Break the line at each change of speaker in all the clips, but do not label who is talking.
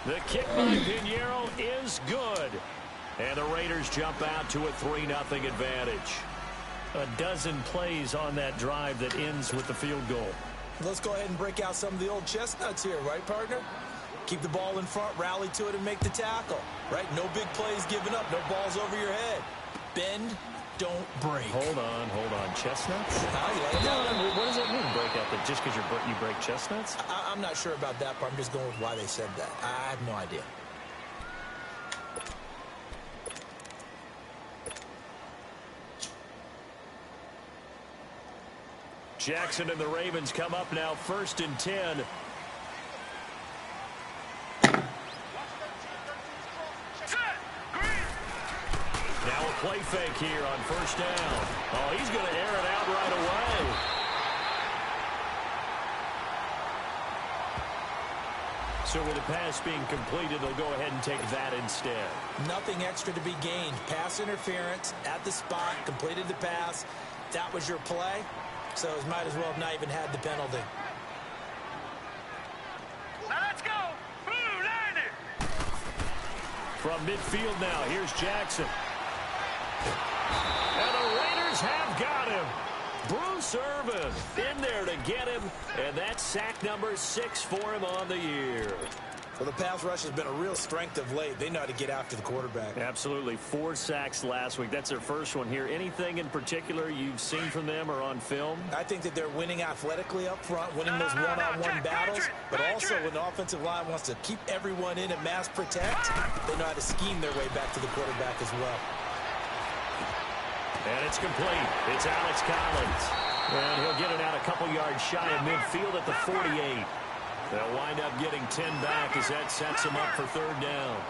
The kick by Pinheiro is good. And the Raiders jump out to a 3-0 advantage. A dozen plays on that drive that ends with the field goal.
Let's go ahead and break out some of the old chestnuts here, right, partner? Keep the ball in front, rally to it, and make the tackle, right? No big plays given up, no balls over your head. Bend, don't break.
Hold on. Chestnuts? What does that mean, break out? That just because you break chestnuts?
I'm not sure about that part. I'm just going with why they said that. I have no idea.
Jackson and the Ravens come up now, 1st and 10. Now a play fake here on 1st down. Oh, he's going to air it out right away. So with the pass being completed, they'll go ahead and take that instead.
Nothing extra to be gained. Pass interference at the spot, completed the pass. That was your play. So it might as well have not even had the penalty.
Now let's go. Blue line.
From midfield now, here's Jackson. And the Raiders have got him. Bruce Irvin in there to get him. And that's sack number 6 for him on the year.
Well, the pass rush has been a real strength of late. They know how to get after the quarterback.
Absolutely. 4 sacks last week. That's their first one here. Anything in particular you've seen from them or on film?
I think that they're winning athletically up front, winning those one-on-one battles, but also when the offensive line wants to keep everyone in and mass protect, they know how to scheme their way back to the quarterback as well.
And it's complete. It's Alex Collins. And he'll get it out a couple yards shy of midfield at the 48. They'll wind up getting 10 back as that sets them up for 3rd down.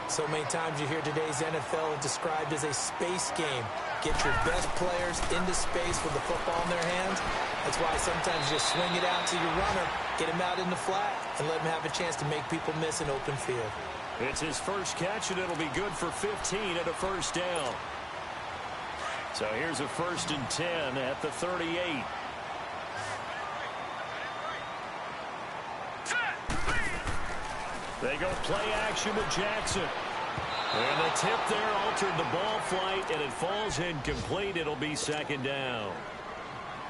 So many times you hear today's NFL described as a space game. Get your best players into space with the football in their hands. That's why sometimes you just swing it out to your runner, get him out in the flat, and let him have a chance to make people miss an open field.
It's his first catch, and it'll be good for 15 at a 1st down. So here's a 1st and 10 at the 38. They go play action with Jackson. And the tip there altered the ball flight, and it falls incomplete. It'll be 2nd down.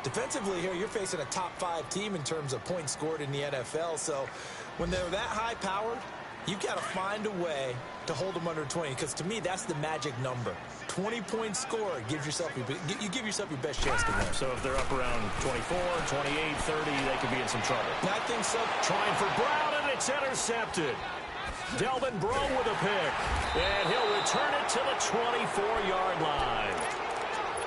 Defensively here, you're facing a top 5 team in terms of points scored in the NFL. So when they're that high-powered, you've got to find a way to hold them under 20, because to me, that's the magic number. 20-point score gives yourself you give yourself your best chance to win.
So if they're up around 24, 28, 30, they could be in some trouble.
I think so.
Trying for Brown, and it's intercepted. Delvin Breaux with a pick, and he'll return it to the 24-yard line.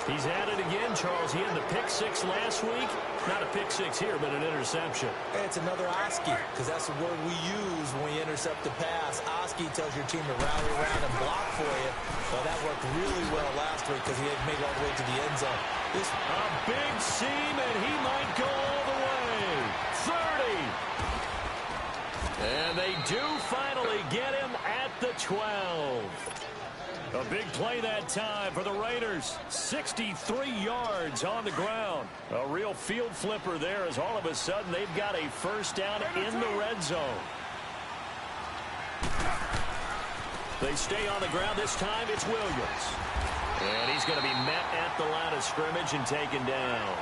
He's at it again, Charles. He had the pick 6 last week. Not a pick 6 here, but an interception.
Hey, it's another Oski, because that's the word we use when we intercept the pass. Oski tells your team to rally around and block for you. Well, that worked really well last week because he had made it all the way to the end zone.
A big seam, and he might go all the way. 30. And they do finally get him at the 12. A big play that time for the Raiders. 63 yards on the ground. A real field flipper there as all of a sudden they've got a 1st down in the red zone. They stay on the ground. This time it's Williams. And he's going to be met at the line of scrimmage and taken down.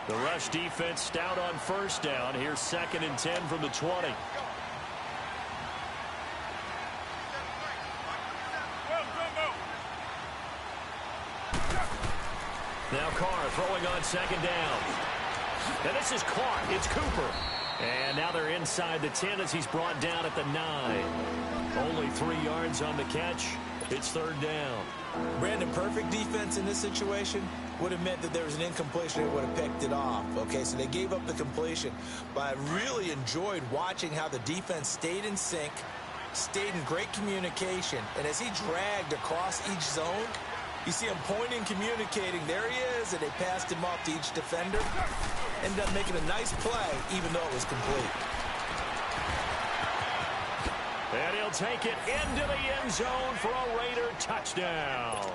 The rush defense stout on 1st down. Here's 2nd and 10 from the 20. Now Carr throwing on 2nd down. And this is caught. It's Cooper. And now they're inside the 10 as he's brought down at the 9. Only 3 yards on the catch. It's 3rd down.
Brandon, perfect defense in this situation would have meant that there was an incompletion and would have picked it off. Okay, so they gave up the completion. But I really enjoyed watching how the defense stayed in sync, stayed in great communication. And as he dragged across each zone, you see him pointing, communicating. There he is, and they passed him off to each defender. Ended up making a nice play, even though it was complete.
And he'll take it into the end zone for a Raider touchdown.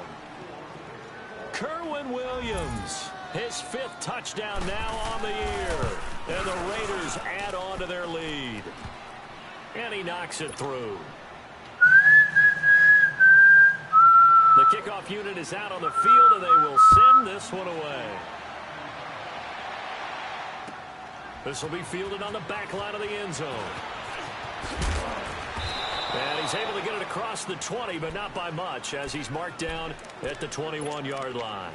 Kerwin Williams His 5th touchdown now on the year. And the Raiders add on to their lead. And he knocks it through. The kickoff unit is out on the field, and they will send this one away. This will be fielded on the back line of the end zone. And he's able to get it across the 20, but not by much, as he's marked down at the 21-yard line.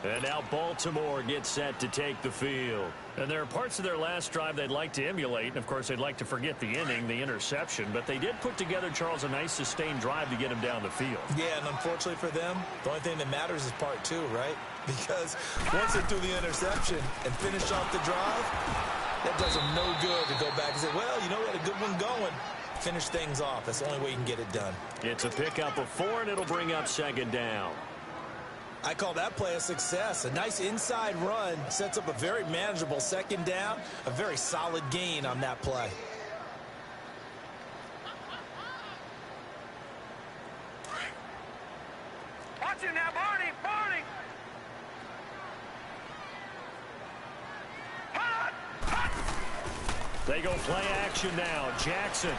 And now Baltimore gets set to take the field. And there are parts of their last drive they'd like to emulate. And, of course, they'd like to forget the inning, the interception. But they did put together, Charles, a nice sustained drive to get him down the field.
Yeah, and unfortunately for them, the only thing that matters is part 2, right? Because once they do the interception and finish off the drive, that does them no good to go back and say, well, you know, we had a good one going. Finish things off. That's the only way you can get it done.
It's a pickup of 4, and it'll bring up 2nd down.
I call that play a success. A nice inside run sets up a very manageable 2nd down. A very solid gain on that play.
Watch it now, Barney! Barney! Hot! Hot!
They go play action now. Jackson.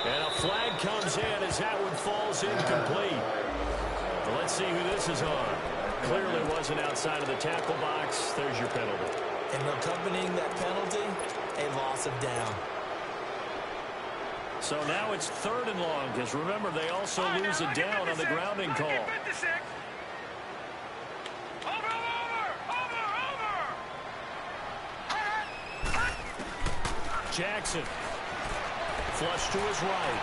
And a flag comes in as that one falls incomplete. Well, let's see who this is on. Clearly wasn't outside of the tackle box. There's your penalty.
And accompanying that penalty, a loss of down.
So now it's 3rd and long, because remember, they also lose a down on the grounding call. Jackson. Flush to his right.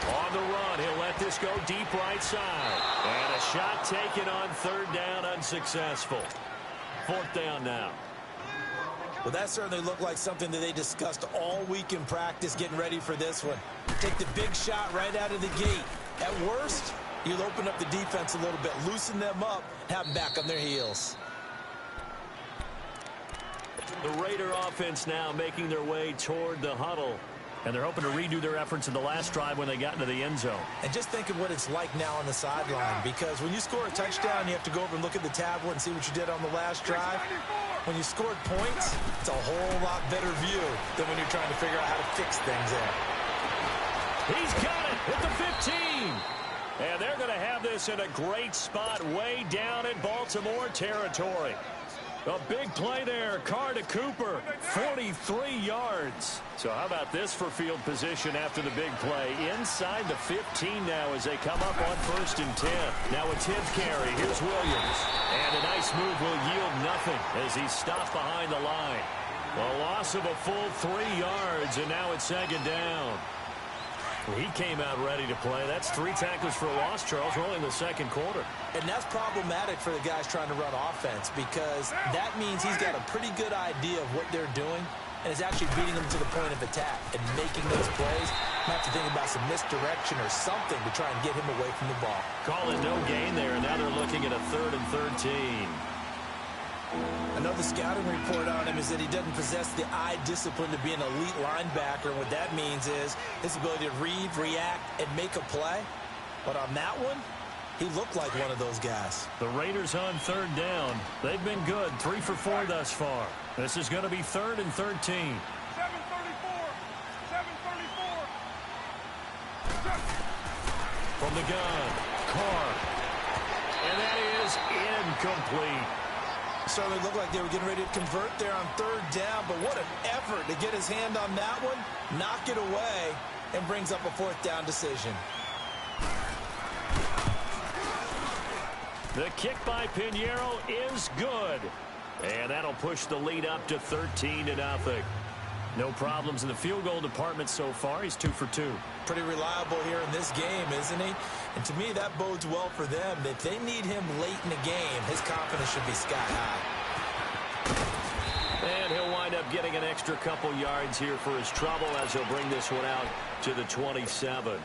On the run, he'll let this go deep right side. And a shot taken on 3rd down, unsuccessful. 4th down now.
Well, that certainly looked like something that they discussed all week in practice getting ready for this one. Take the big shot right out of the gate. At worst, you'll open up the defense a little bit, loosen them up, have them back on their heels.
The Raider offense now making their way toward the huddle. And they're hoping to redo their efforts in the last drive when they got into the end zone.
And just think of what it's like now on the sideline, because when you score a touchdown, you have to go over and look at the tablet and see what you did on the last drive. When you scored points, it's a whole lot better view than when you're trying to figure out how to fix things there.
He's got it at the 15. And they're going to have this in a great spot way down in Baltimore territory. A big play there. Carr to Cooper, 43 yards. So how about this for field position after the big play? Inside the 15 now as they come up on 1st and 10. Now a 10th carry. Here's Williams. And a nice move will yield nothing as he's stopped behind the line. A loss of a full 3 yards, and now it's 2nd down. He came out ready to play. That's 3 tackles for a loss, Charles. We're only in the 2nd quarter.
And that's problematic for the guys trying to run offense, because that means he's got a pretty good idea of what they're doing and is actually beating them to the point of attack and making those plays. Might have to think about some misdirection or something to try and get him away from the ball.
Call it no gain there, and now they're looking at a 3rd and 13.
Another scouting report on him is that he doesn't possess the eye discipline to be an elite linebacker. What that means is his ability to read, react, and make a play. But on that one, he looked like one of those guys.
The Raiders on 3rd down. They've been good, 3 for 4 thus far. This is going to be 3rd and 13.
7:34. 7:34.
From the gun, Carr. And that is incomplete.
Certainly looked like they were getting ready to convert there on 3rd down, but what an effort to get his hand on that one, knock it away, and brings up a 4th down decision.
The kick by Pinheiro is good. And that'll push the lead up to 13-0. No problems in the field goal department so far. He's 2 for 2.
Pretty reliable here in this game, isn't he? And to me, that bodes well for them. If they need him late in the game, his confidence should be sky high.
And he'll wind up getting an extra couple yards here for his trouble as he'll bring this one out to the 27.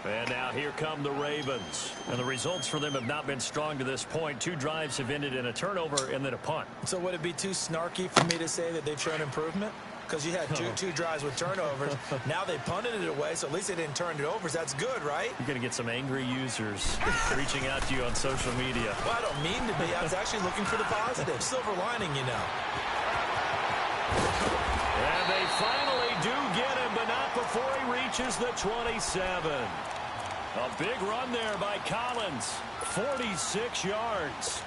And now here come the Ravens. And the results for them have not been strong to this point. 2 drives have ended in a turnover and then a punt.
So would it be too snarky for me to say that they've shown improvement? because you had two drives with turnovers. Now they punted it away, so at least they didn't turn it over. So that's good, right?
You're going to get some angry users reaching out to you on social media.
Well, I don't mean to be. I was actually looking for the positive. Silver lining, you know.
And they finally do get him, but not before he reaches the 27. A big run there by Collins. 46 yards.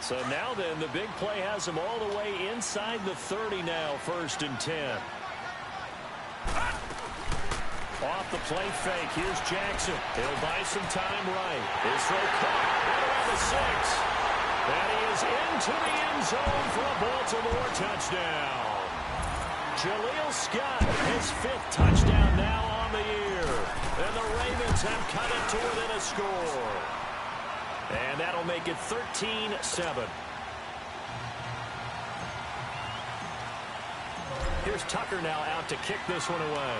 So now then, the big play has him all the way inside the 30 now, 1st and 10. Off the play fake, here's Jackson. He'll buy some time right. His throw caught right around the 6. And he is into the end zone for a Baltimore touchdown. Jaleel Scott, his 5th touchdown now on the year. And the Ravens have cut it to within a score. And that'll make it 13-7. Here's Tucker now out to kick this one away.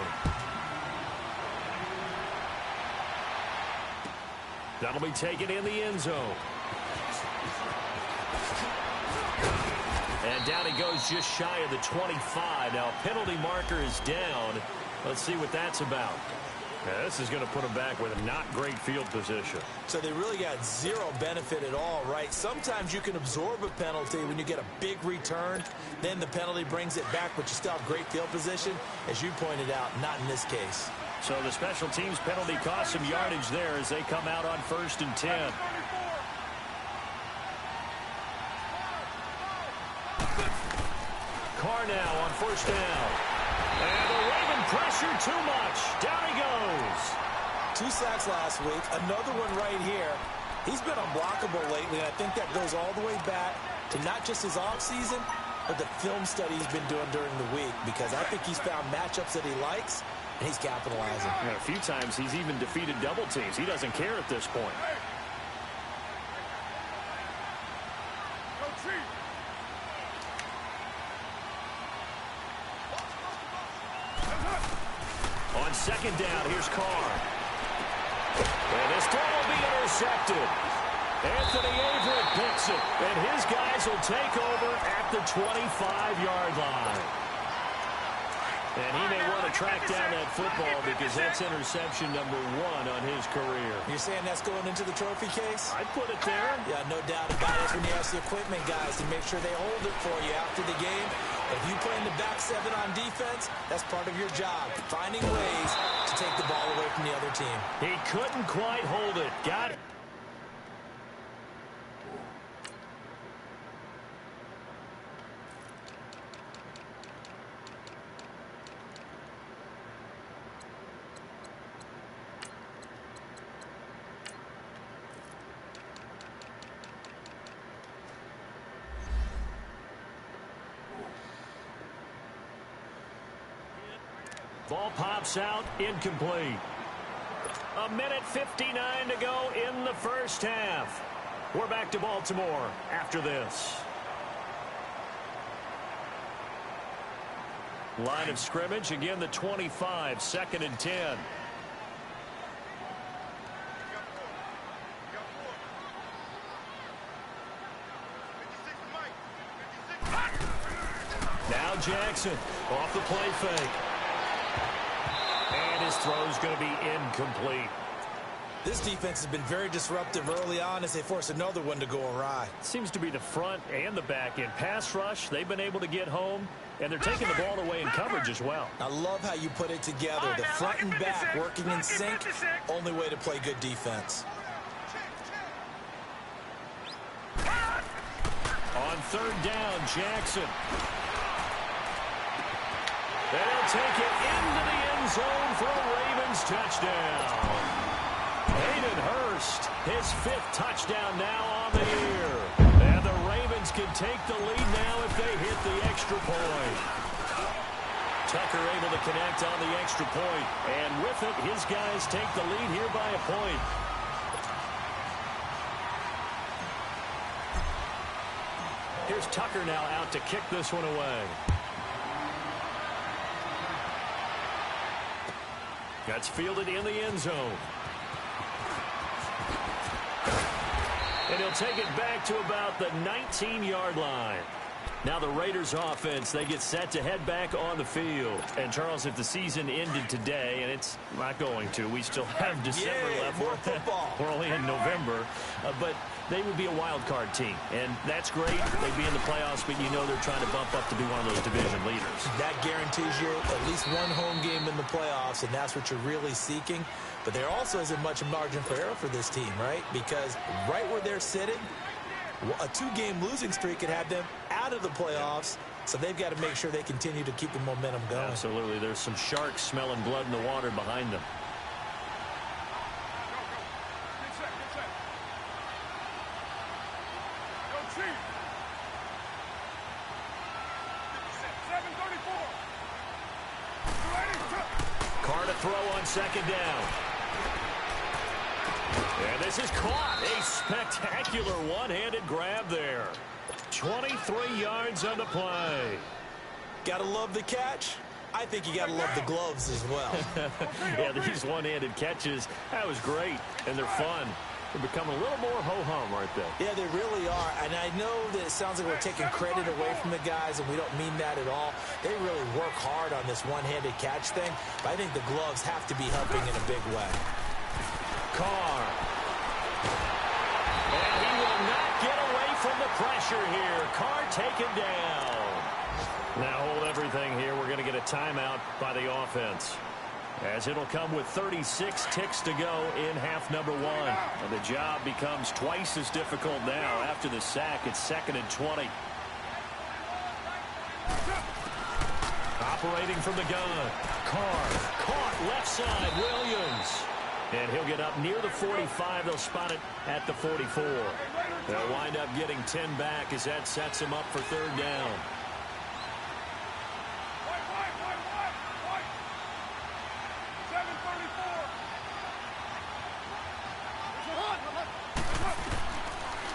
That'll be taken in the end zone. And down he goes just shy of the 25. Now, penalty marker is down. Let's see what that's about. Yeah, this is going to put them back with a not great field position.
So they really got zero benefit at all, right? Sometimes you can absorb a penalty when you get a big return. Then the penalty brings it back, but you still have great field position. As you pointed out, not in this case.
So the special teams penalty cost some yardage there as they come out on 1st and 10. Carr now on 1st down. And the Raven pressure too much. Down he goes.
2 sacks last week. Another one right here. He's been unblockable lately, and I think that goes all the way back to not just his offseason, but the film study he's been doing during the week, because I think he's found matchups that he likes, and he's capitalizing.
And a few times he's even defeated double teams. He doesn't care at this point. On 2nd down, here's Carr. And this throw will be intercepted. Anthony Averett picks it, and his guys will take over at the 25-yard line. And he may want to track down that football because that's interception number 1 on his career.
You're saying that's going into the trophy case?
I'd put it there.
Yeah, no doubt about it. When you ask the equipment guys to make sure they hold it for you after the game. If you play in the back 7 on defense, that's part of your job, finding ways to take the ball away from the other team.
He couldn't quite hold it. Got it. Ball pops out, incomplete. 1:59 to go in the 1st half. We're back to Baltimore after this. Line of scrimmage, again the 25, 2nd and 10. Now Jackson off the play fake. And his throw is going to be incomplete.
This defense has been very disruptive early on as they force another one to go awry.
Seems to be the front and the back end. Pass rush, they've been able to get home, and they're taking the ball away in coverage as well.
I love how you put it together. The front and back working in sync, only way to play good defense.
On 3rd down, Jackson. And he'll take it into the end zone for a Ravens touchdown. Hayden Hurst, his 5th touchdown now on the year. And the Ravens can take the lead now if they hit the extra point. Tucker able to connect on the extra point. And with it, his guys take the lead here by a point. Here's Tucker now out to kick this one away. That's fielded in the end zone. And he'll take it back to about the 19-yard line. Now the Raiders offense, they get set to head back on the field. And, Charles, if the season ended today, and it's not going to, we still have December left.
More football.
We're only in November. But they would be a wild card team. And that's great. They'd be in the playoffs, but you know they're trying to bump up to be one of those division leaders.
That guarantees you at least one home game in the playoffs, and that's what you're really seeking. But there also isn't much margin for error for this team, right? Because right where they're sitting, a two-game losing streak could have them out of the playoffs, so they've got to make sure they continue to keep the momentum going.
Absolutely. There's some sharks smelling blood in the water behind them. Carr to throw on second down. And this is caught. A spectacular one-handed grab there. 23 yards on the play.
Gotta love the catch. I think you gotta love the gloves as well.
Yeah, these one-handed catches, that was great, and they're fun. They're becoming a little more ho-hum, aren't they?
Yeah, they really are. And I know that it sounds like we're taking credit away from the guys, and we don't mean that at all. They really work hard on this one-handed catch thing, but I think the gloves have to be helping in a big way.
Carr. And he will not get away from the pressure here. Carr taken down. Now hold everything here. We're going to get a timeout by the offense, as it'll come with 36 ticks to go in half number one. And the job becomes twice as difficult now. After the sack, it's 2nd and 20. Operating from the gun. Carr caught left side. Williams. And he'll get up near the 45. They'll spot it at the 44. They'll wind up getting 10 back as that sets them up for third down.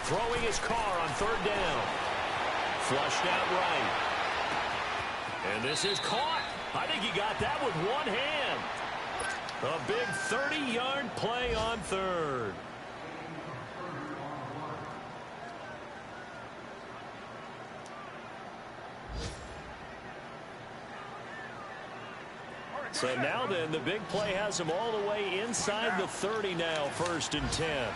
Throwing his Carr on third down. Flushed out right. And this is caught. I think he got that with one hand. A big 30-yard play on third. So now then, the big play has him all the way inside the 30 now, 1st and 10.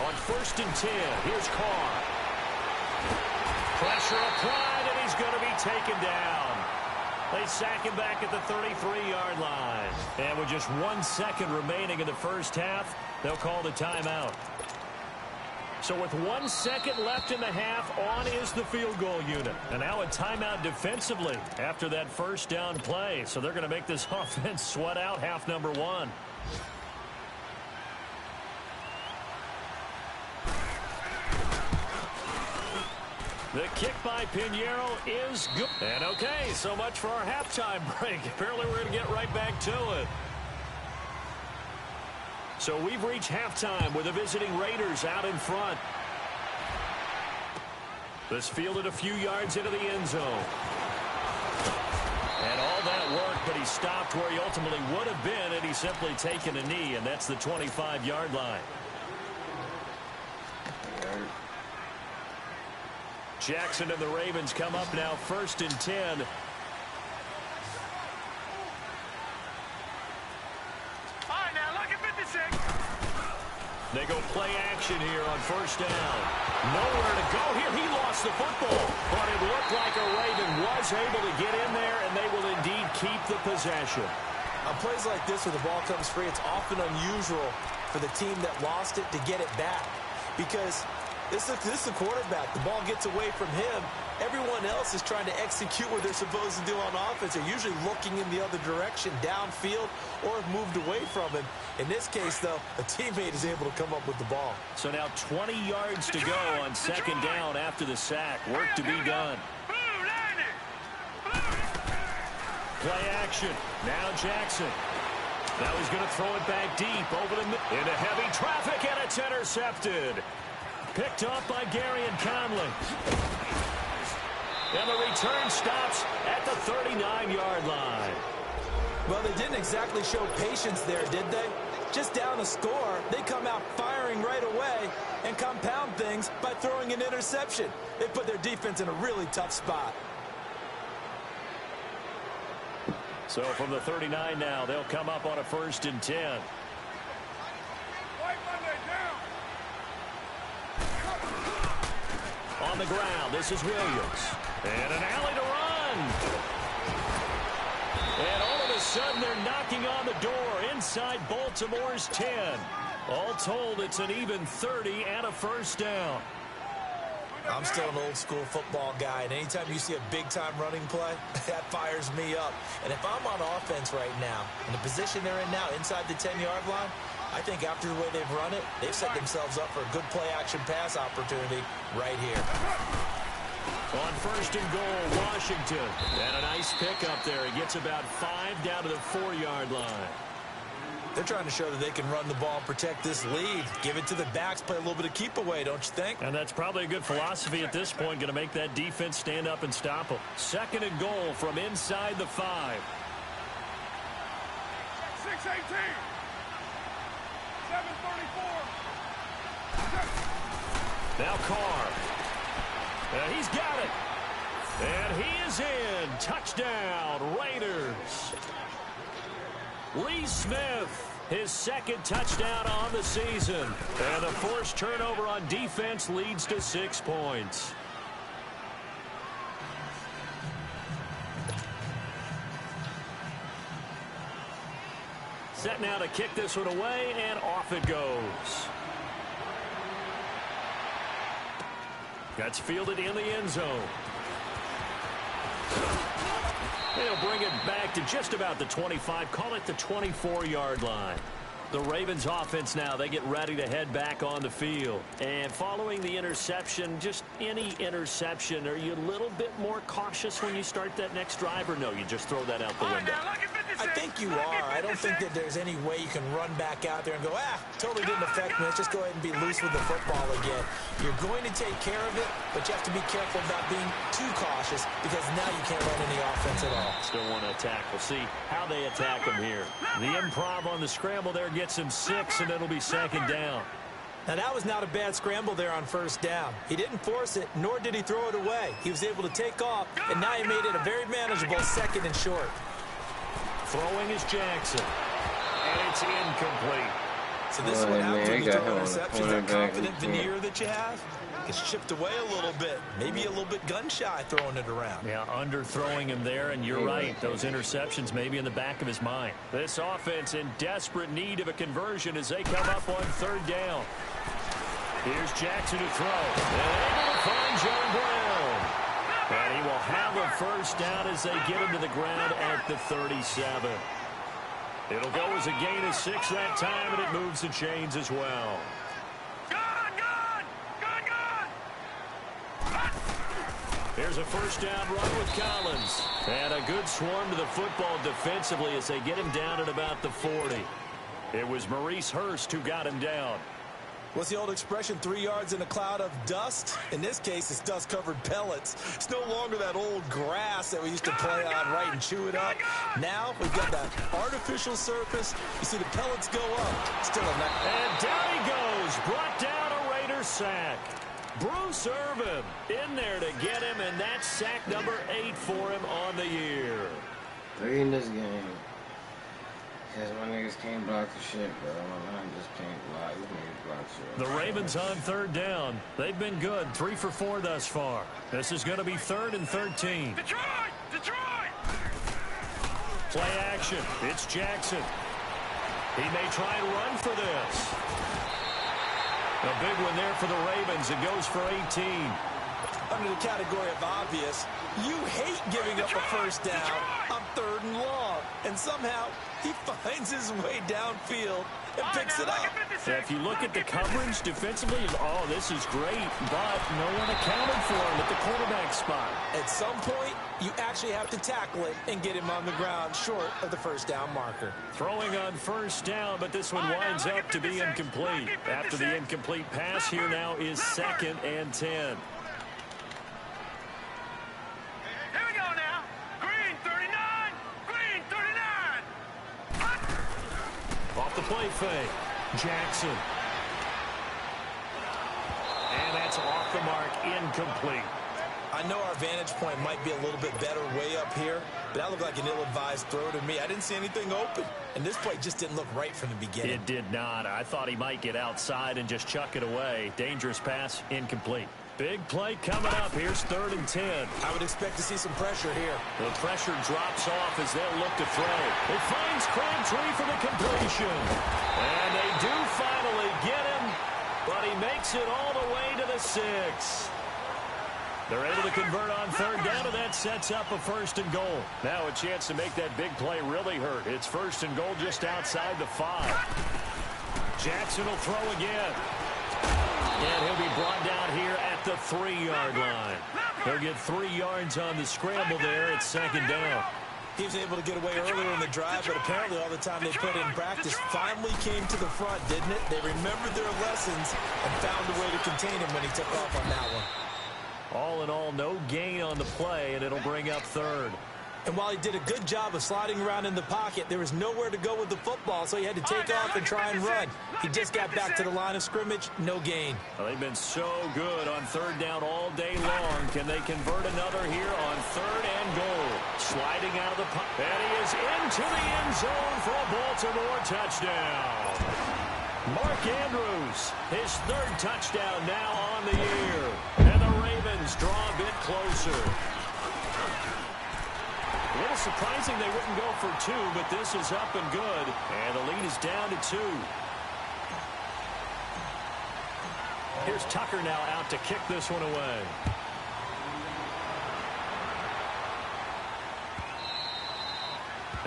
On 1st and 10, here's Carr. Pressure applied, and he's going to be taken down. They sack him back at the 33-yard line. And with just 1 second remaining in the first half, they'll call the timeout. So with 1 second left in the half, on is the field goal unit. And now a timeout defensively after that first down play. So they're going to make this offense sweat out half number one. The kick by Pinheiro is good. And okay, so much for our halftime break. Apparently we're going to get right back to it. So we've reached halftime with the visiting Raiders out in front. This fielded a few yards into the end zone. And all that work, but he stopped where he ultimately would have been had he simply taken a knee, and that's the 25-yard line. Jackson and the Ravens come up now 1st and 10.
All right, now look at 56.
They go play action here on 1st down. Nowhere to go here. He lost the football, but it looked like a Raven was able to get in there, and they will indeed keep the possession.
On plays like this where the ball comes free, it's often unusual for the team that lost it to get it back, because this is the quarterback. The ball gets away from him. Everyone else is trying to execute what they're supposed to do on offense. They're usually looking in the other direction, downfield, or have moved away from him. In this case, though, a teammate is able to come up with the ball.
So now 20 yards to go on 2nd down after the sack. Work to be done. Play action. Now Jackson. Now he's going to throw it back deep over the middle. Into heavy traffic, and it's intercepted. Picked up by Gary and Conley. And the return stops at the 39-yard line.
Well, they didn't exactly show patience there, did they? Just down a score, they come out firing right away and compound things by throwing an interception. They put their defense in a really tough spot.
So from the 39 now, they'll come up on a 1st and 10. On the ground, this is Williams. And an alley to run. And all of a sudden, they're knocking on the door inside Baltimore's 10. All told, it's an even 30 and a 1st down.
I'm still an old-school football guy, and anytime you see a big-time running play, that fires me up. And if I'm on offense right now, in the position they're in now, inside the 10-yard line, I think after the way they've run it, they've set themselves up for a good play-action pass opportunity right here.
On 1st and goal, Washington. And a nice pickup there. He gets about 5 down to the 4-yard line.
They're trying to show that they can run the ball and protect this lead. Give it to the backs, play a little bit of keep away, don't you think?
And that's probably a good philosophy at this point, going to make that defense stand up and stop them. 2nd and goal from inside the 5.
6-18. 7-34.
Now Carr. He's got it. And he is in. Touchdown, Raiders. Lee Smith, his 2nd touchdown on the season. And the forced turnover on defense leads to 6 points. Set now to kick this one away, and off it goes. That's fielded in the end zone. They'll bring it back to just about the 25, call it the 24-yard line. The Ravens offense now, they get ready to head back on the field. And following the interception, just any interception, are you a little bit more cautious when you start that next drive, or no, you just throw that out the window?
I think you are. I don't think that there's any way you can run back out there and go, totally didn't affect me. Let's just go ahead and be loose with the football again. You're going to take care of it, but you have to be careful about being too cautious because now you can't run any offense at all.
Still want to attack. We'll see how they attack them here. The improv on the scramble there gets him 6, and it'll be 2nd down.
Now, that was not a bad scramble there on 1st down. He didn't force it, nor did he throw it away. He was able to take off, and now he made it a very manageable 2nd and short.
Throwing is Jackson. And it's incomplete.
So this one out when you throw interceptions, that confident veneer that you have gets chipped away a little bit. Maybe a little bit gun-shy throwing it around.
Yeah, underthrowing him there, and you're right. Those interceptions may be in the back of his mind. This offense in desperate need of a conversion as they come up on 3rd down. Here's Jackson to throw. And able to find John Brown. And he will have a 1st down as they get him to the ground at the 37. It'll go as a gain of 6 that time, and it moves the chains as well. Here's a 1st down run with Collins. And a good swarm to the football defensively as they get him down at about the 40. It was Maurice Hurst who got him down.
What's the old expression, 3 yards in a cloud of dust? In this case, it's dust-covered pellets. It's no longer that old grass that we used to play on, right, and chew it up. Now we've got that artificial surface. You see the pellets go up. Still a nice.
And down he goes. Brought down a Raider sack. Bruce Irvin in there to get him, and that's sack number 8 for him on the year.
3 in this game. Because my niggas can't block the shit, bro. My line just can't block. These niggas block shit.
The Ravens on 3rd down. They've been good. 3 for 4 thus far. This is going to be 3rd and 13.
Detroit! Detroit!
Play action. It's Jackson. He may try and run for this. A big one there for the Ravens. It goes for 18.
Under the category of obvious, you hate giving up a 1st down on 3rd and long. And somehow, he finds his way downfield and picks it up.
If you look at the coverage defensively, oh, this is great, but no one accounted for him at the quarterback spot.
At some point, you actually have to tackle it and get him on the ground short of the 1st down marker.
Throwing on 1st down, but this one winds up to be incomplete. After the incomplete pass, here now is 2nd and 10.
Here we go now. Green 39. Green 39.
play fake. Jackson. And that's off the mark, incomplete.
I know our vantage point might be a little bit better way up here, but that looked like an ill-advised throw to me. I didn't see anything open, and this play just didn't look right from the beginning.
It did not. I thought he might get outside and just chuck it away. Dangerous pass, incomplete. Big play coming up. Here's 3rd and 10.
I would expect to see some pressure here.
The pressure drops off as they'll look to throw. It finds Crabtree for the completion. And they do finally get him, but he makes it all the way to the 6. They're able to convert on 3rd down, and that sets up a 1st and goal. Now a chance to make that big play really hurt. It's 1st and goal just outside the 5. Jackson will throw again. And he'll be brought down here at the 3-yard line. He'll get 3 yards on the scramble there. It's 2nd down.
He was able to get away earlier in the drive, but apparently all the time they put in practice finally came to the front, didn't it? They remembered their lessons and found a way to contain him when he took off on that one.
All in all, no gain on the play, and it'll bring up 3rd.
And while he did a good job of sliding around in the pocket, there was nowhere to go with the football, so he had to take off and try and run. He just got back to the line of scrimmage, no gain.
Well, they've been so good on 3rd down all day long. Can they convert another here on 3rd and goal? Sliding out of the pocket, and he is into the end zone for a Baltimore touchdown. Mark Andrews, his 3rd touchdown now on the year. And the Ravens draw a bit closer. A little surprising they wouldn't go for 2, but this is up and good. And the lead is down to 2. Here's Tucker now out to kick this one away.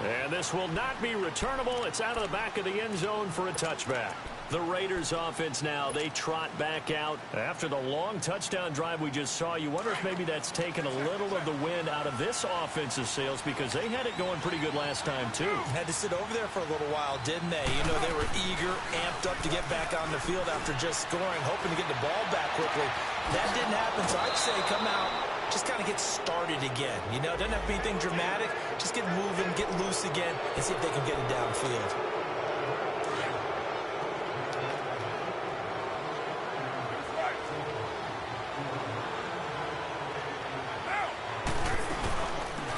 And this will not be returnable. It's out of the back of the end zone for a touchback. The Raiders offense now, they trot back out. After the long touchdown drive we just saw, you wonder if maybe that's taken a little of the wind out of this offensive sails because they had it going pretty good last time too.
Had to sit over there for a little while, didn't they? You know, they were eager, amped up to get back on the field after just scoring, hoping to get the ball back quickly. That didn't happen, so I'd say come out, just kind of get started again. You know, doesn't have to be anything dramatic. Just get moving, get loose again, and see if they can get it downfield.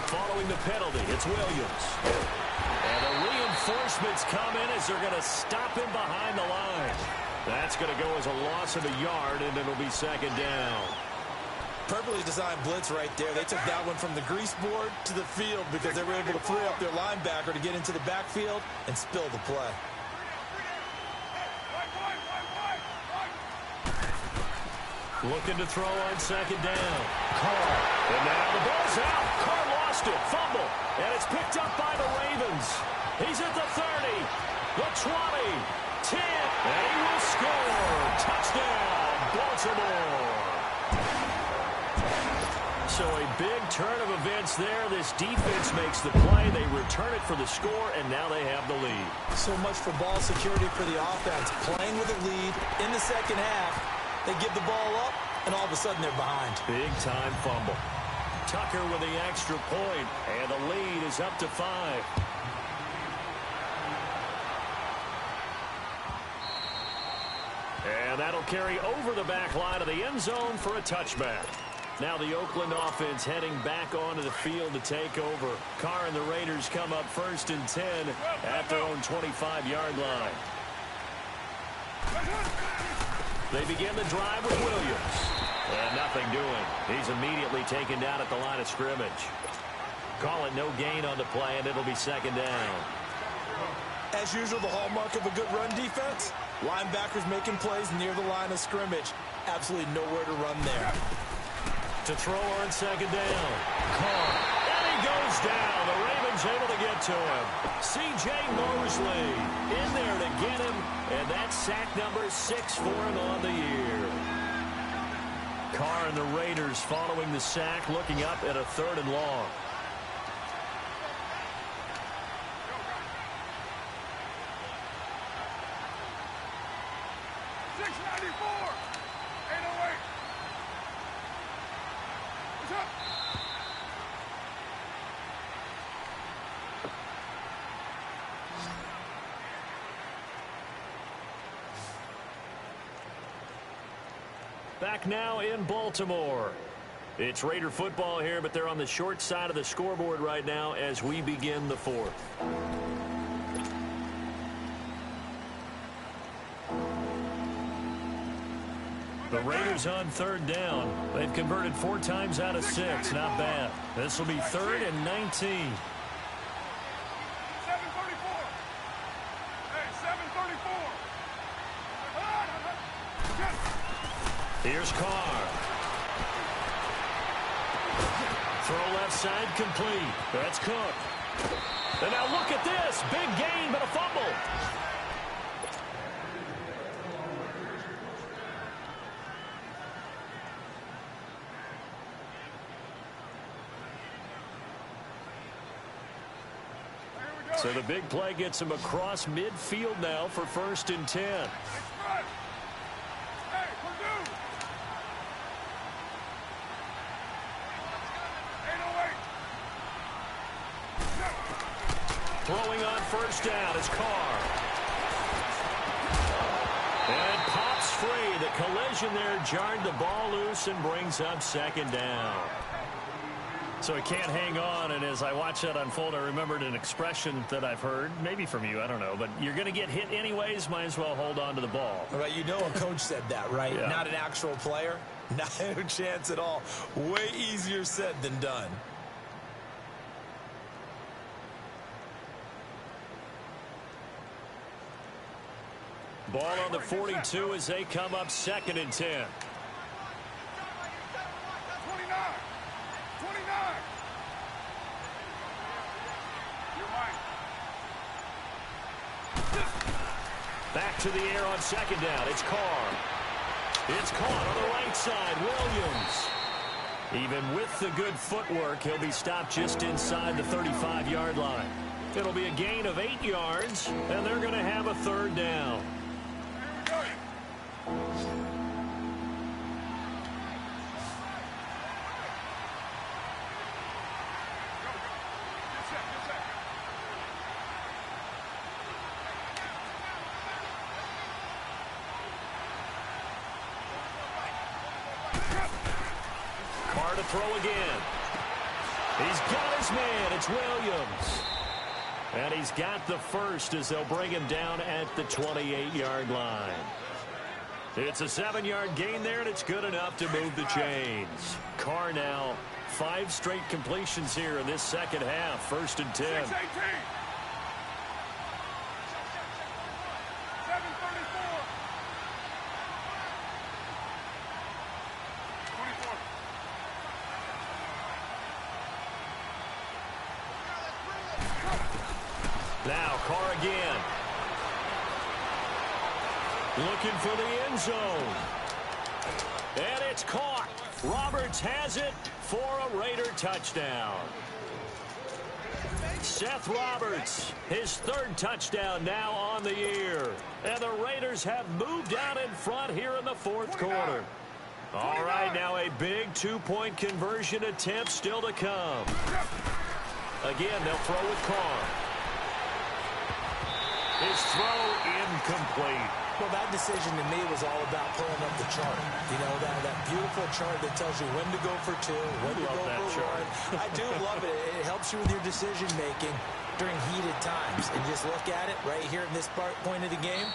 Following the penalty, it's Williams. And the reinforcements come in as they're going to stop him behind the line. That's going to go as a loss of a yard, and it'll be 2nd down.
Perfectly designed blitz right there. They took that one from the grease board to the field because they were able to free up their linebacker to get into the backfield and spill the play.
Looking to throw on 2nd down. Carr. And now the ball's out. Carr lost it. Fumble. And it's picked up by the Ravens. He's at the 30, the 20, 10, and he will score. Touchdown, Baltimore. So a big turn of events there. This defense makes the play. They return it for the score, and now they have the lead.
So much for ball security for the offense. Playing with a lead in the 2nd half. They give the ball up, and all of a sudden they're behind.
Big-time fumble. Tucker with the extra point, and the lead is up to 5. And that'll carry over the back line of the end zone for a touchback. Now the Oakland offense heading back onto the field to take over. Carr and the Raiders come up 1st and 10 at their own 25-yard line. They begin the drive with Williams. And nothing doing. He's immediately taken down at the line of scrimmage. Call it no gain on the play, and it'll be 2nd down.
As usual, the hallmark of a good run defense, linebackers making plays near the line of scrimmage. Absolutely nowhere to run there.
To throw on 2nd down. Carr. And he goes down. The Ravens able to get to him. C.J. Mosley in there to get him. And that's sack number 6 for him on the year. Carr and the Raiders following the sack, looking up at a 3rd and long. Back now in Baltimore. It's Raider football here, but they're on the short side of the scoreboard right now as we begin the fourth. The Raiders on third down. They've converted 4 times out of 6. Not bad. This will be 3rd and 19.
7:34. Hey, 7:34.
Here's Carr. Throw left side complete. That's Cook. And now look at this. Big gain, but a fumble. So the big play gets him across midfield now for 1st and 10.
Hey, Purdue. 808.
Throwing on 1st down is Carr. And pops free. The collision there jarred the ball loose and brings up 2nd down. So he can't hang on, and as I watch that unfold, I remembered an expression that I've heard, maybe from you, I don't know, but you're going to get hit anyways, might as well hold on to the ball.
Well, you know a coach said that, right?
Yeah.
Not an actual player. Not a chance at all. Way easier said than done.
Ball on the 42 as they come up 2nd and 10.
29. 29. You're right.
Back to the air on 2nd down. It's Carr. It's caught on the right side. Williams. Even with the good footwork, he'll be stopped just inside the 35-yard line. It'll be a gain of 8 yards, and they're going to have a 3rd down. Carr to throw again. He's got his man. It's Williams. And he's got the first as they'll bring him down at the 28-yard line. It's a 7-yard gain there, and it's good enough to move the chains. Carr now 5 straight completions here in this second half. 1st and 10.
6-18. 7:34. 24.
Now Carr again. Looking for the end zone. And it's caught. Roberts has it for a Raider touchdown. Seth Roberts, his 3rd touchdown now on the year. And the Raiders have moved out in front here in the 4th quarter. All right, now a big 2-point conversion attempt still to come. Again, they'll throw with Carr. His throw incomplete.
Well, that decision to me was all about pulling up the chart. You know, that beautiful chart that tells you when to go for 2, when to go for 1. I do love it. It helps you with your decision making during heated times. And just look at it right here in this point of the game.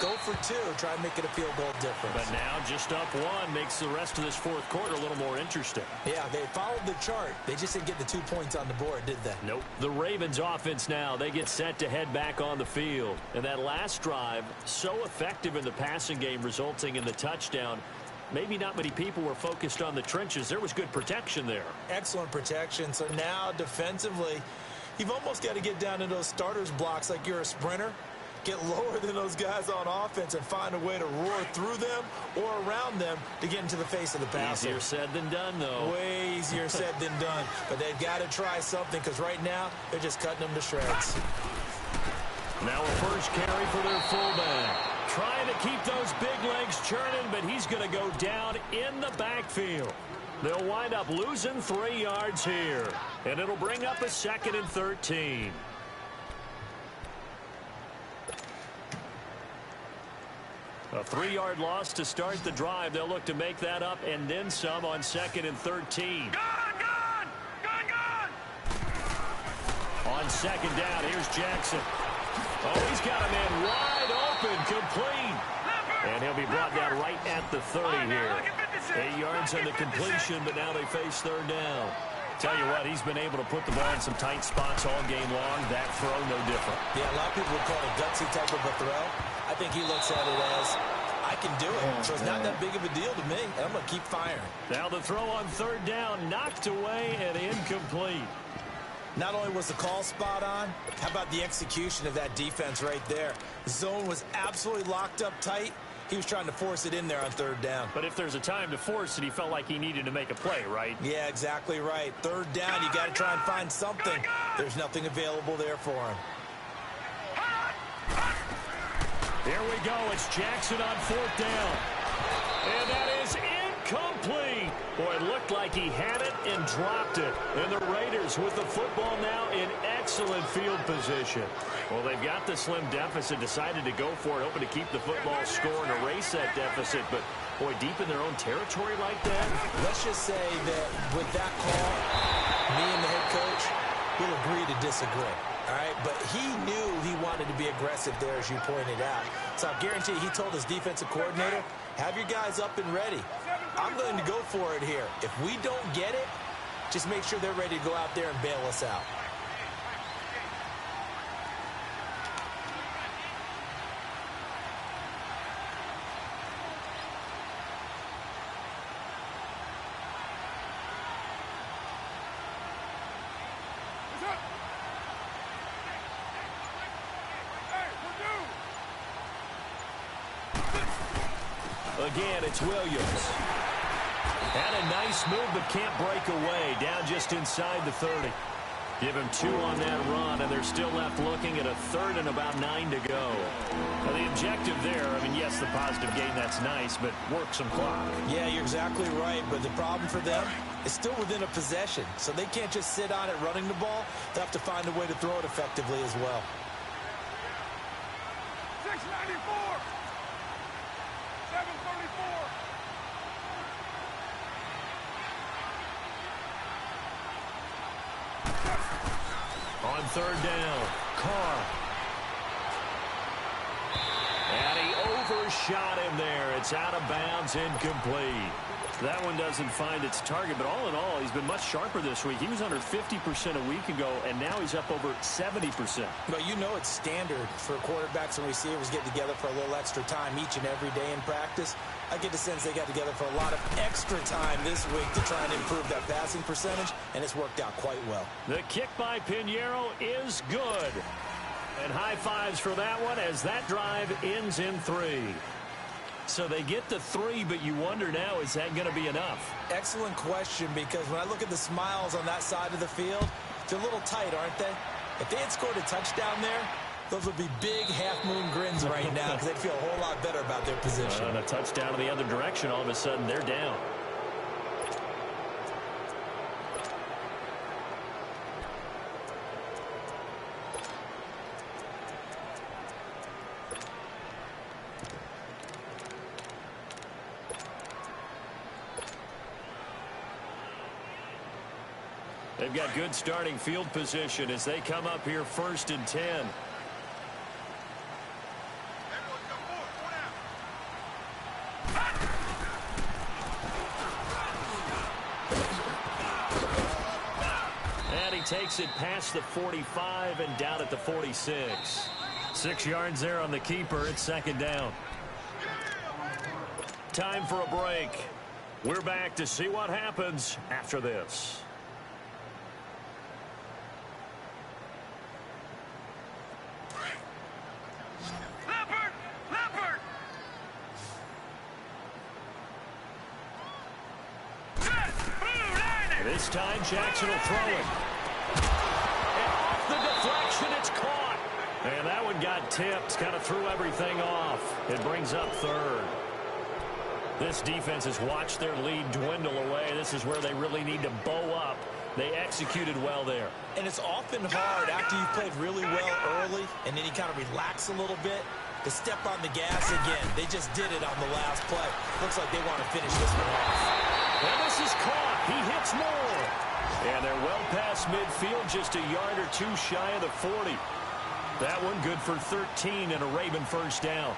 Go for 2. Try and make it a field goal difference.
But now just up 1 makes the rest of this 4th quarter a little more interesting.
Yeah, they followed the chart. They just didn't get the 2 points on the board, did they?
Nope. The Ravens offense now, they get set to head back on the field. And that last drive, so effective in the passing game, resulting in the touchdown. Maybe not many people were focused on the trenches. There was good protection there.
Excellent protection. So now defensively, you've almost got to get down to those starters blocks like you're a sprinter. Get lower than those guys on offense and find a way to roar through them or around them to get into the face of the passer.
Easier said than done, though.
Way easier said than done. But they've got to try something because right now they're just cutting them to shreds.
Now a first carry for their fullback. Trying to keep those big legs churning, but he's going to go down in the backfield. They'll wind up losing 3 yards here. And it'll bring up a 2nd and 13. A 3-yard loss to start the drive. They'll look to make that up and then some on 2nd and 13. On 2nd down, here's Jackson. Oh, he's got a man wide open, complete. And he'll be brought down right at the 30 here. 8 yards on the completion, but now they face 3rd down. Tell you what, he's been able to put the ball in some tight spots all game long. That throw, no different.
Yeah, a lot of people would call it a gutsy type of a throw. I think he looks at it as, I can do it. So it's not that big of a deal to me, and I'm going to keep firing.
Now the throw on 3rd down, knocked away and incomplete.
Not only was the call spot on, how about the execution of that defense right there? The zone was absolutely locked up tight. He was trying to force it in there on 3rd down.
But if there's a time to force it, he felt like he needed to make a play, right?
Yeah, exactly right. 3rd down, you got to try and find something. There's nothing available there for him.
Here we go. It's Jackson on 4th down. And that is incomplete. Boy, it looked like he had it and dropped it. And the Raiders with the football now in excellent field position. Well, they've got the slim deficit, decided to go for it, hoping to keep the football score and erase that deficit. But, boy, deep in their own territory like that.
Let's just say that with that call, me and the head coach will agree to disagree. All right, but he knew he wanted to be aggressive there, as you pointed out. So I guarantee you, he told his defensive coordinator, have your guys up and ready. I'm going to go for it here. If we don't get it, just make sure they're ready to go out there and bail us out.
Again, it's Williams. Had a nice move, but can't break away. Down just inside the 30. Give him 2 on that run, and they're still left looking at a 3rd and about 9 to go. Now, the objective there, I mean, yes, the positive gain, that's nice, but work some clock.
Yeah, you're exactly right, but the problem for them is still within a possession, so they can't just sit on it running the ball. They'll have to find a way to throw it effectively as well.
694. 734.
On 3rd down, Carr. And he overshot him there. It's out of bounds, incomplete. That one doesn't find its target, but all in all, he's been much sharper this week. He was under 50% a week ago, and now he's up over 70%.
Well, you know it's standard for quarterbacks and receivers getting together for a little extra time each and every day in practice. I get the sense they got together for a lot of extra time this week to try and improve that passing percentage, and it's worked out quite well.
The kick by Pinheiro is good. And high fives for that one as that drive ends in 3. So they get the 3, but you wonder now, is that going to be enough?
Excellent question, because when I look at the smiles on that side of the field, they're a little tight, aren't they? If they had scored a touchdown there, those would be big half-moon grins right now because they'd feel a whole lot better about their position.
And a touchdown in the other direction, all of a sudden they're down. They've got good starting field position as they come up here 1st and 10. And he takes it past the 45 and down at the 46. 6 yards there on the keeper. It's 2nd down. Time for a break. We're back to see what happens after this. This time, Jackson will throw it. And off the deflection, it's caught. And that one got tipped, kind of threw everything off. It brings up 3rd. This defense has watched their lead dwindle away. This is where they really need to bow up. They executed well there.
And it's often hard after you've played really well early and then you kind of relax a little bit. to step on the gas again. They just did it on the last play. Looks like they want to finish this one off.
And this is caught. He hits more. And they're well past midfield, just a yard or two shy of the 40. That one good for 13 and a Raven first down.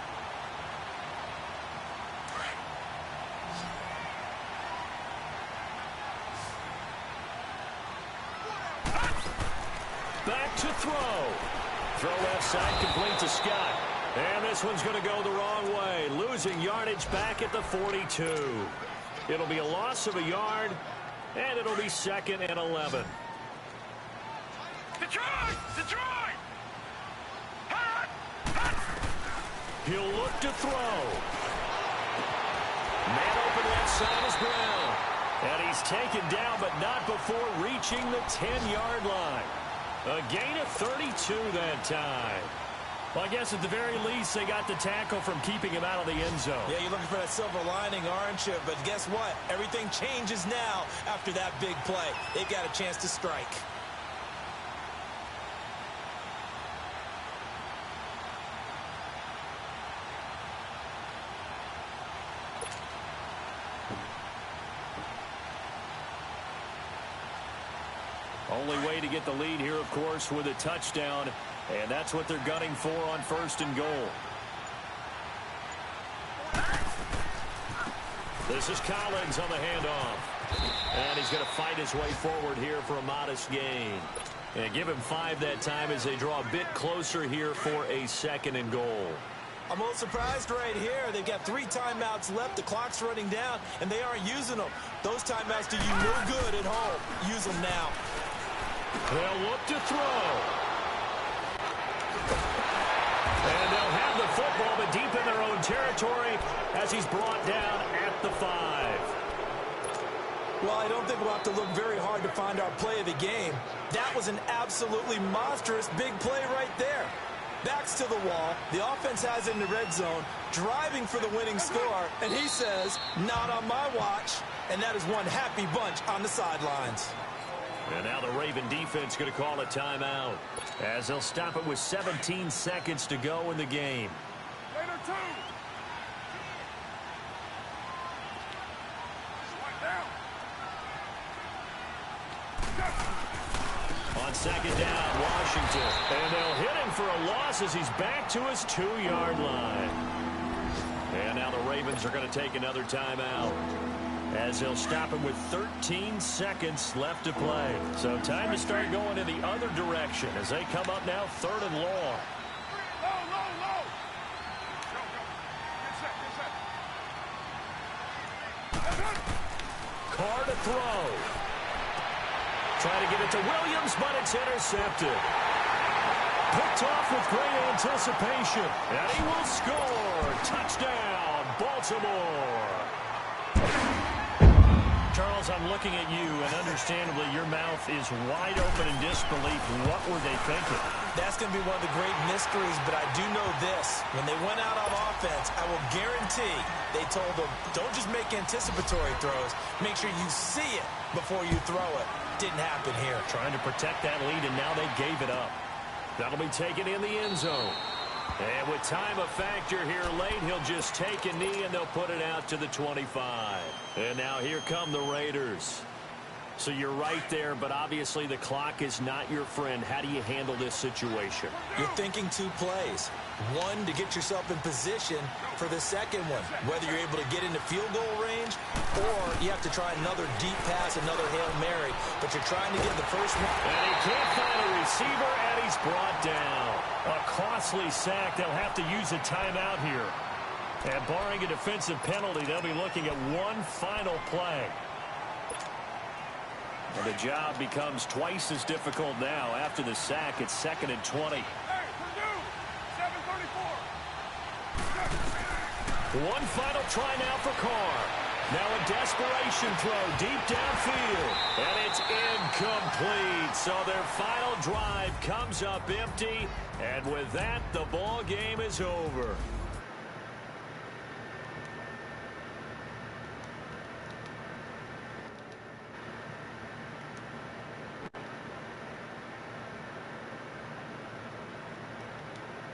Back to throw. Throw left side, complete to Scott. And this one's going to go the wrong way, losing yardage back at the 42. It'll be a loss of a yard, and it'll be 2nd and 11.
Detroit! Detroit!
He'll look to throw. Man open left side is Brown. And he's taken down, but not before reaching the 10-yard line. A gain of 32 that time. Well, I guess at the very least, they got the tackle from keeping him out of the end zone.
Yeah, you're looking for that silver lining, aren't you? But guess what? Everything changes now after that big play. They've got a chance to strike.
Only way to get the lead here, of course, with a touchdown. And that's what they're gunning for on 1st and goal. This is Collins on the handoff. And he's going to fight his way forward here for a modest gain. And give him 5 that time as they draw a bit closer here for a 2nd and goal.
I'm a little surprised right here. They've got 3 timeouts left. The clock's running down, and they aren't using them. Those timeouts do you no good at home. Use them now.
They'll look to throw. And they'll have the football, but deep in their own territory as he's brought down at the 5.
Well, I don't think we'll have to look very hard to find our play of the game. That was an absolutely monstrous big play right there. Backs to the wall. The offense has it in the red zone, driving for the winning score. And he says, not on my watch. And that is one happy bunch on the sidelines.
And now the Raven defense going to call a timeout as they'll stop it with 17 seconds to go in the game.
Later, 2. Down.
On 2nd down, Washington. And they'll hit him for a loss as he's back to his 2-yard line. And now the Ravens are going to take another timeout as they'll stop him with 13 seconds left to play. So time to start going in the other direction as they come up now 3rd and long.
Low, low, low. Go, go. Get set, get set.
Carr to throw. Trying to get it to Williams, but it's intercepted. Picked off with great anticipation. And he will score. Touchdown, Baltimore. Charles, I'm looking at you, and understandably, your mouth is wide open in disbelief. What were they thinking?
That's going to be one of the great mysteries, but I do know this. When they went out on offense, I will guarantee they told them, don't just make anticipatory throws. Make sure you see it before you throw it. Didn't happen here.
Trying to protect that lead, and now they gave it up. That'll be taken in the end zone. And with time a factor here late, he'll just take a knee, and they'll put it out to the 25. And now here come the Raiders. So you're right there, but obviously the clock is not your friend. How do you handle this situation?
You're thinking 2 plays. One, to get yourself in position for the second one, whether you're able to get into field goal range or you have to try another deep pass, another Hail Mary, but you're trying to get the first one.
And he can't find a receiver, and he's brought down. A costly sack. They'll have to use a timeout here. And barring a defensive penalty, they'll be looking at one final play. And the job becomes twice as difficult now after the sack. It's 2nd and 20.
Hey, Purdue, 7:34.
One final try now for Carr. Now a desperation throw deep downfield. And it's incomplete. So their final drive comes up empty. And with that, the ball game is over.